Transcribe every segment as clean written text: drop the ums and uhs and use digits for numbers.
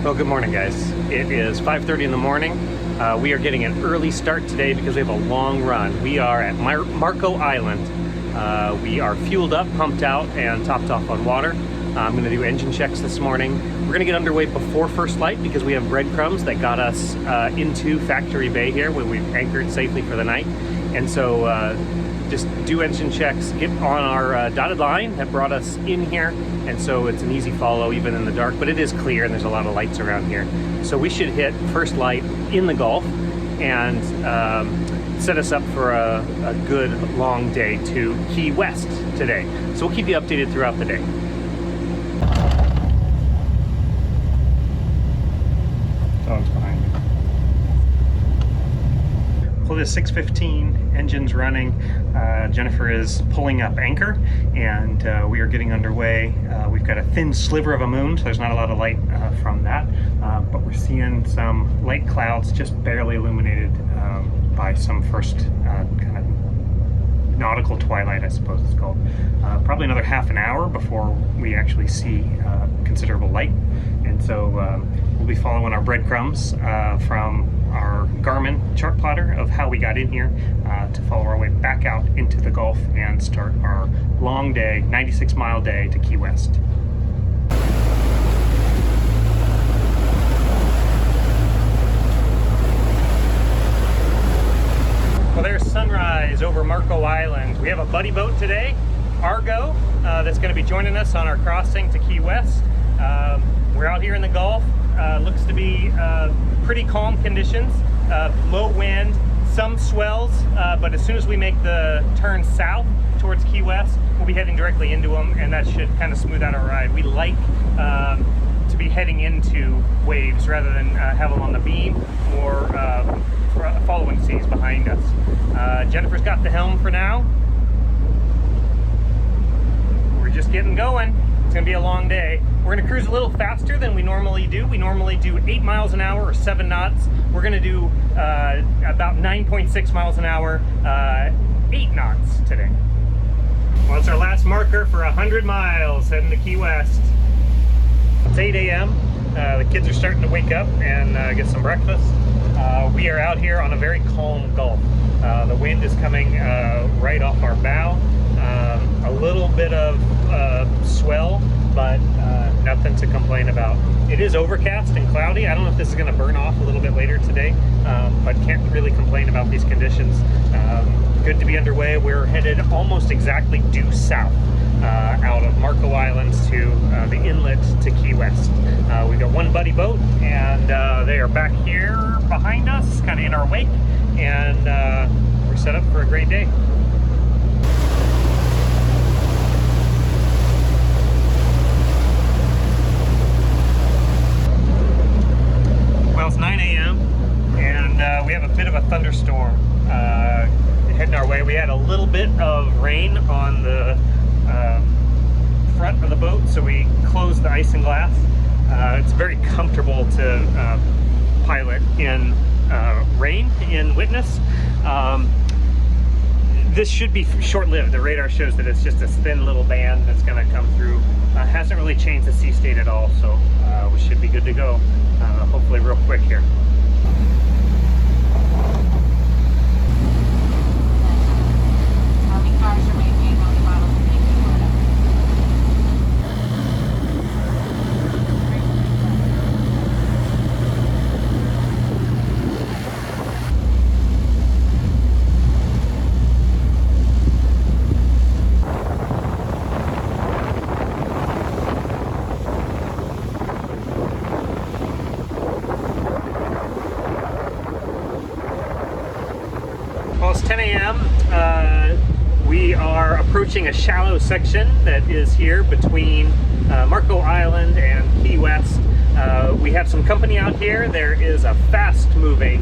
Well, good morning, guys. It is 5:30 in the morning. We are getting an early start today because we have a long run. We are at Marco Island. We are fueled up, pumped out, and topped off on water. I'm going to do engine checks this morning. We're going to get underway before first light because we have breadcrumbs that got us into Factory Bay here where we've anchored safely for the night. And so just do engine checks, get on our dotted line that brought us in here. And so it's an easy follow even in the dark, but it is clear and there's a lot of lights around here. So we should hit first light in the Gulf and set us up for a good long day to Key West today. So we'll keep you updated throughout the day. Someone's behind me. Well, it is 6:15, engines running. Jennifer is pulling up anchor and we are getting underway. We've got a thin sliver of a moon, so there's not a lot of light from that, but we're seeing some light clouds just barely illuminated by some first kind of nautical twilight, I suppose it's called. Probably another half an hour before we actually see considerable light. And so we'll be following our breadcrumbs from our Garmin chart plotter of how we got in here to follow our way back out into the Gulf and start our long day, 96-mile day to Key West. Well, there's sunrise over Marco Island. We have a buddy boat today, Argo, that's going to be joining us on our crossing to Key West. We're out here in the Gulf. Looks to be pretty calm conditions, low wind, some swells, but as soon as we make the turn south towards Key West, we'll be heading directly into them, and that should kind of smooth out our ride. We like to be heading into waves rather than have them on the beam or following seas behind us. Jennifer's got the helm for now. We're just getting going. It's gonna be a long day. We're gonna cruise a little faster than we normally do. We normally do 8 miles an hour or 7 knots. We're gonna do about 9.6 miles an hour, 8 knots today. Well, it's our last marker for 100 miles heading to Key West. It's 8 a.m. The kids are starting to wake up and get some breakfast. We are out here on a very calm Gulf. The wind is coming right off our bow. A little bit of swell, but nothing to complain about. It is overcast and cloudy. I don't know if this is going to burn off a little bit later today, but can't really complain about these conditions. Good to be underway. We're headed almost exactly due south out of Marco Islands to the inlet to Key West. We've got one buddy boat, and they are back here behind us, kind of in our wake, and we're set up for a great day. Well, it's 9 a.m. and we have a bit of a thunderstorm heading our way. We had a little bit of rain on the front of the boat, so we closed the ice and glass. It's very comfortable to pilot in rain in Witness. This should be short-lived. The radar shows that it's just a thin little band that's going to come through. Hasn't really changed the sea state at all, so we should be good to go. Hopefully real quick here. Well, it's 10 a.m. We are approaching a shallow section that is here between Marco Island and Key West. We have some company out here. There is a fast-moving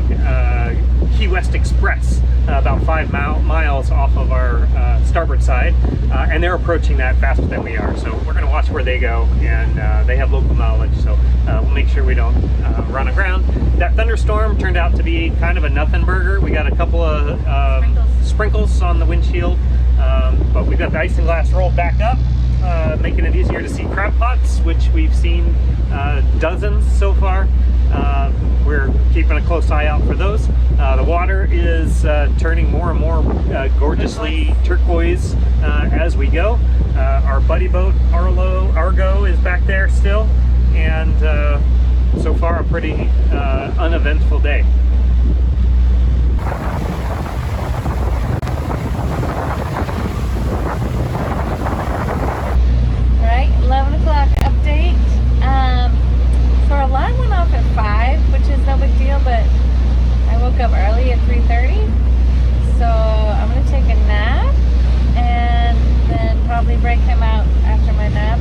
Key West Express about 5 miles off of our starboard side, and they're approaching that faster than we are. So we're going to watch where they go, and they have local knowledge, so we'll make sure we don't run aground. That thunderstorm turned out to be kind of a nothing burger. We got a couple of sprinkles on the windshield, but we've got the isinglass rolled back up, making it easier to see crab pots, which we've seen dozens so far. We're keeping a close eye out for those. The water is turning more and more gorgeously turquoise as we go. Our buddy boat Argo is back there still, and so far a pretty uneventful day. All right, 11 o'clock update. So our alarm went off at 5, which is no big deal, but I woke up early at 3:30. So I'm gonna take a nap and then probably break him out after my nap.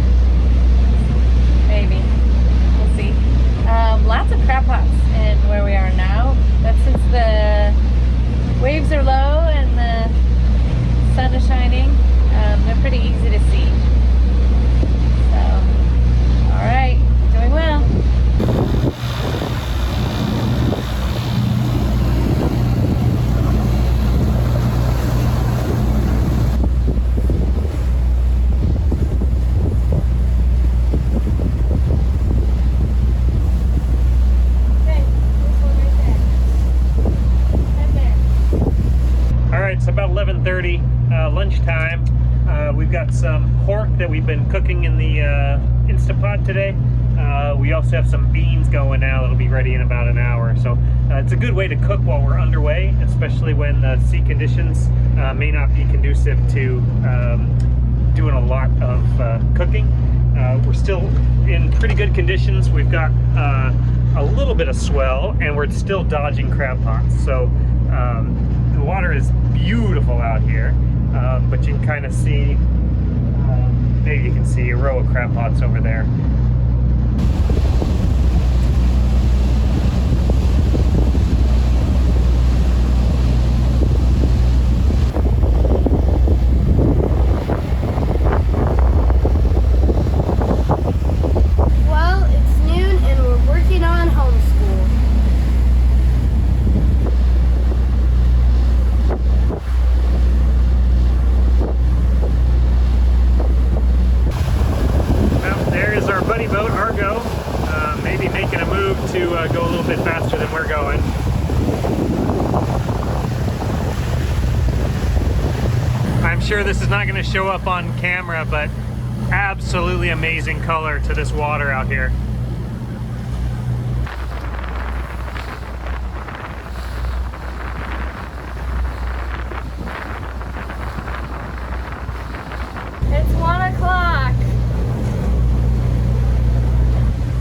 Maybe. We'll see. Lots of crab pots in where we are now. That's since the waves are low and the sun is shining. They're pretty easy to see. So, all right, doing well. It's about 11:30, lunchtime. We've got some pork that we've been cooking in the Instapot today. We also have some beans going now that'll be ready in about an hour. So it's a good way to cook while we're underway, especially when the sea conditions may not be conducive to doing a lot of cooking. We're still in pretty good conditions. We've got a little bit of swell and we're still dodging crab pots. So the water is beautiful out here, but you can kind of see, maybe you can see a row of crab pots over there. Well, it's noon and we're working on homeschool. There's our buddy boat, Argo, maybe making a move to go a little bit faster than we're going. I'm sure this is not going to show up on camera, but absolutely amazing color to this water out here. It's 1 o'clock.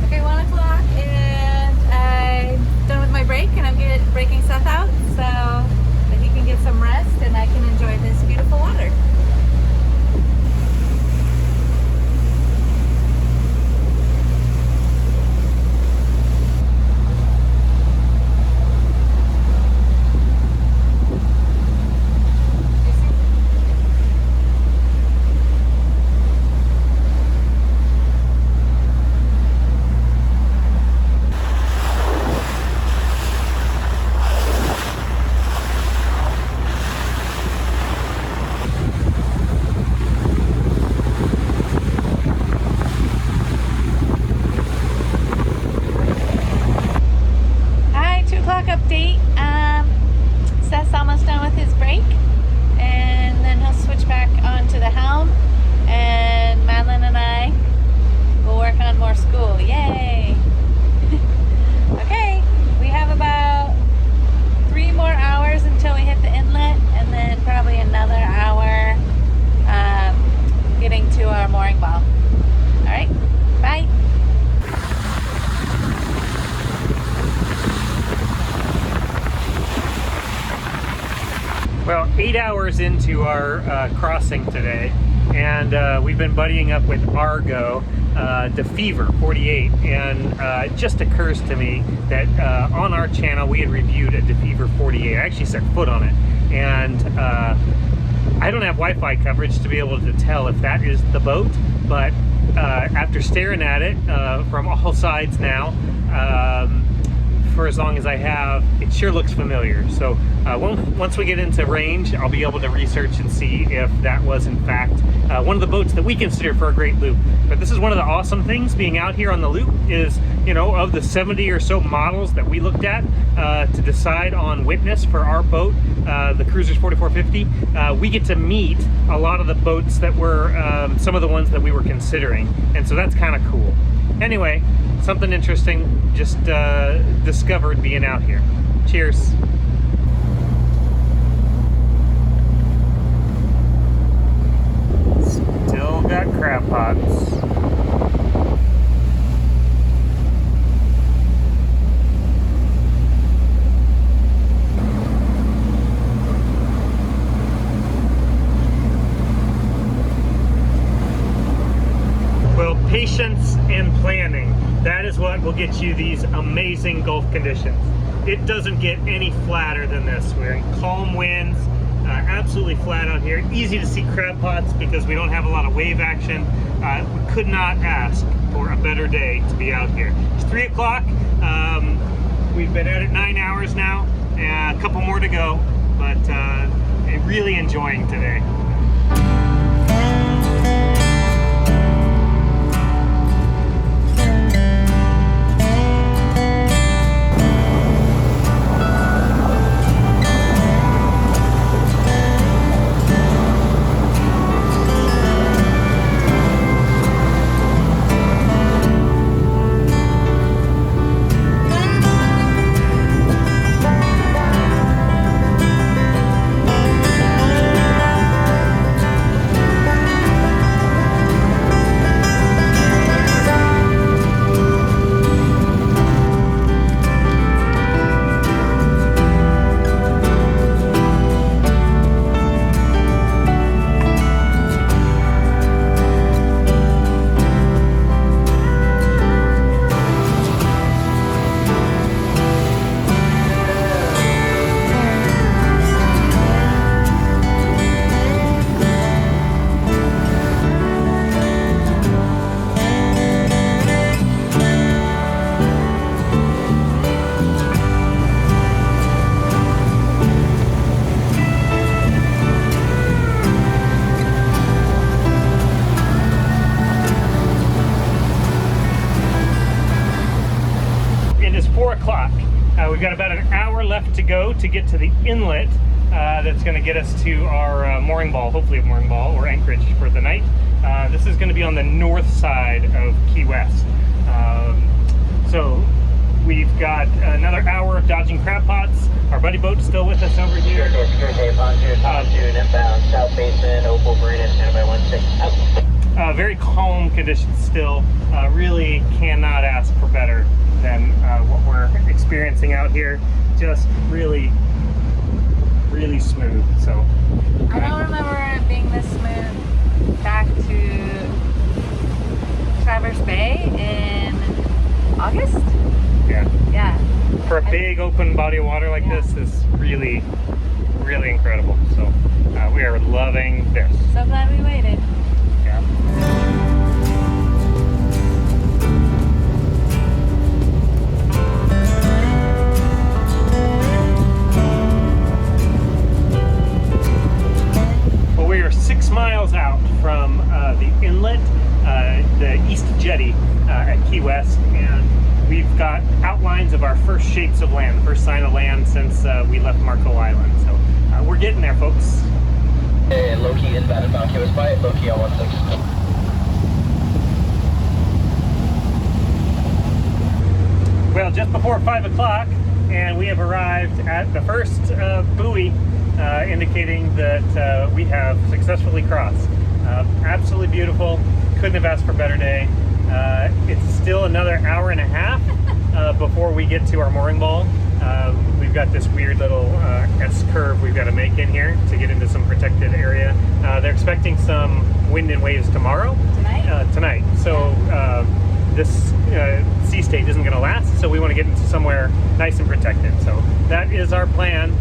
Okay, 1 o'clock, and I'm done with my break, and I'm breaking Seth out so that he can get some rest and I can enjoy this beautiful water. Update. Seth's almost done with his break, and then he'll switch back onto the helm, and Madeline and I will work on more school. Yay! Okay, we have about 3 more hours until we hit the inlet, and then probably another hour getting to our mooring ball. All right, bye. Well, 8 hours into our crossing today, and we've been buddying up with Argo, DeFever 48, and it just occurs to me that on our channel we had reviewed a DeFever 48. I actually set foot on it, and I don't have Wi-Fi coverage to be able to tell if that is the boat, but after staring at it from all sides now, for as long as I have, it sure looks familiar. So once we get into range, I'll be able to research and see if that was in fact one of the boats that we consider for a great loop. But this is one of the awesome things being out here on the loop is, you know, of the 70 or so models that we looked at to decide on witness for our boat, the Cruisers 4450, we get to meet a lot of the boats that were some of the ones that we were considering. And so that's kind of cool. Anyway, something interesting just discovered being out here. Cheers. Still got crab pots. Well, patience and planning. That is what will get you these amazing Gulf conditions. It doesn't get any flatter than this. We're in calm winds, absolutely flat out here. Easy to see crab pots because we don't have a lot of wave action. We could not ask for a better day to be out here. It's 3 o'clock. We've been at it 9 hours now, and a couple more to go, but really enjoying today. We've got about an hour left to go to get to the inlet that's going to get us to our mooring ball, hopefully a mooring ball or anchorage for the night. This is going to be on the north side of Key West. So we've got another hour of dodging crab pots. Our buddy boat's still with us over here. Inbound, South Basin, Opal Marina, standby 16. Very calm conditions still. Really cannot ask for better than what we're experiencing out here. Just really, really smooth. So I don't remember it being this smooth back to Traverse Bay in August. Yeah. For a big open body of water like this is really, really incredible. So we are loving this. So glad we waited. Yeah. Well, we are 6 miles out from the inlet, the East Jetty at Key West, and we've got outlines of our first shapes of land, the first sign of land since we left Marco Island. So we're getting there, folks. Hey, low-key inbound and bound, Key West by low-key on 16. Well, just before 5 o'clock, and we have arrived at the first buoy, indicating that we have successfully crossed. Absolutely beautiful. Couldn't have asked for a better day. It's still another hour and a half before we get to our mooring ball. We've got this weird little S-curve we've got to make in here to get into some protected area. They're expecting some wind and waves tomorrow. Tonight. So this sea state isn't going to last, so we want to get into somewhere nice and protected. So that is our plan.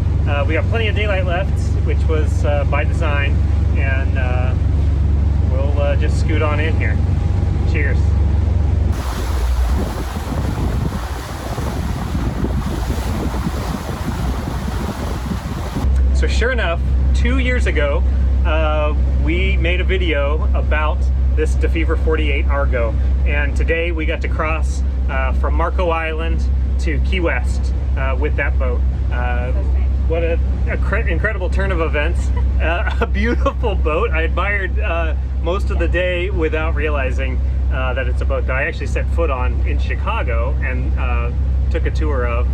We got plenty of daylight left, which was by design, and we'll just scoot on in here. Cheers. sure enough, 2 years ago, we made a video about this DeFever 48 Argo, and today we got to cross from Marco Island to Key West with that boat. What an incredible turn of events. A beautiful boat. I admired most of the day without realizing that it's a boat that I actually set foot on in Chicago and took a tour of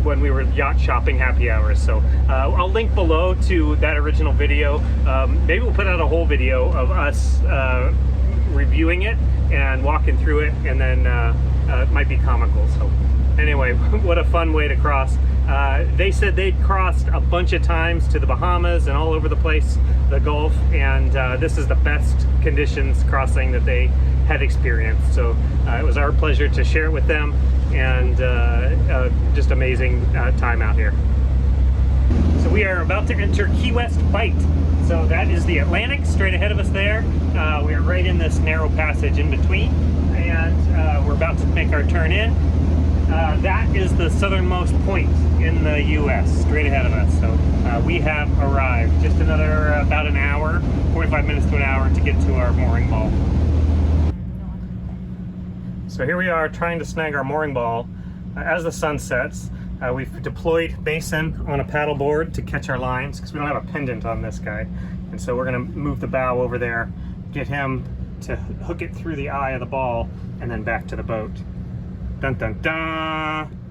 when we were yacht shopping happy hours. So I'll link below to that original video. Maybe we'll put out a whole video of us reviewing it and walking through it, and then it might be comical. So anyway, what a fun way to cross. They said they'd crossed a bunch of times to the Bahamas and all over the place, the Gulf, and this is the best conditions crossing that they had experienced. So it was our pleasure to share it with them, and just amazing time out here. So we are about to enter Key West Bight. So that is the Atlantic straight ahead of us there. We are right in this narrow passage in between, and we're about to make our turn in. That is the southernmost point in the U.S. straight ahead of us. So we have arrived. Just another about an hour, 45 minutes to an hour to get to our mooring ball. So here we are trying to snag our mooring ball as the sun sets. We've deployed Mason on a paddle board to catch our lines because we don't have a pendant on this guy. And so we're going to move the bow over there, get him to hook it through the eye of the ball, and then back to the boat. Dun dun dun!